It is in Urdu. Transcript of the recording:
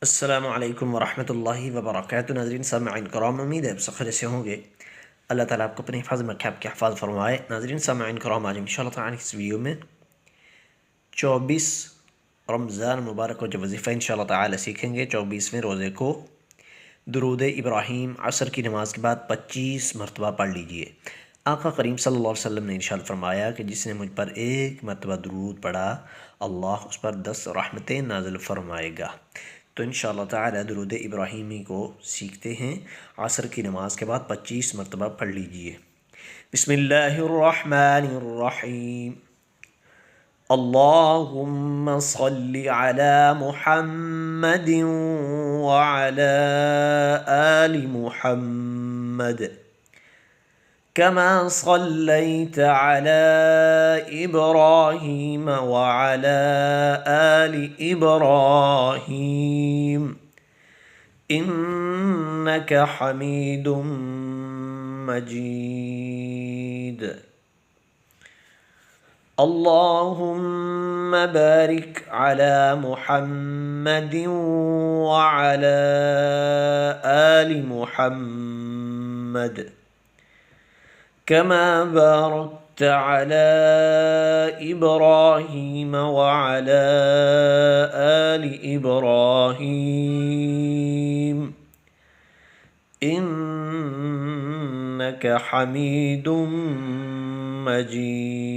السلام علیکم ورحمۃ اللہ وبرکاتہ۔ ناظرین سامعین کرام، امید ہے آپ سب خیریت سے ہوں گے۔ اللہ تعالیٰ آپ کو اپنے حفاظت میں رکھے، آپ کے حفاظ فرمائے۔ ناظرین سامعین کرام، آج انشاءاللہ تعالیٰ اس ویڈیو میں 24 رمضان مبارک کو جو وظیفہ انشاءاللہ تعالیٰ سیکھیں گے۔ 24ویں روزے کو درود ابراہیم عصر کی نماز کے بعد 25 مرتبہ پڑھ لیجئے۔ آقا کریم صلی اللہ علیہ وسلم نے ارشاد فرمایا کہ جس نے مجھ پر ایک مرتبہ درود پڑھا، اللہ اس پر 10 رحمتیں نازل فرمائے گا۔ تو انشاءاللہ تعالی درود ابراہیمی کو سیکھتے ہیں۔ عصر کی نماز کے بعد 25 مرتبہ پڑھ لیجئے۔ بسم اللہ الرحمن الرحیم۔ اللہم صل علی محمد وعلی آل محمد كما صليت على إبراهيم وعلى آل إبراهيم إنك حميد مجيد اللهم بارك على محمد وعلى آل محمد كما باركت على إبراهيم وعلى آل إبراهيم إنك حميد مجيد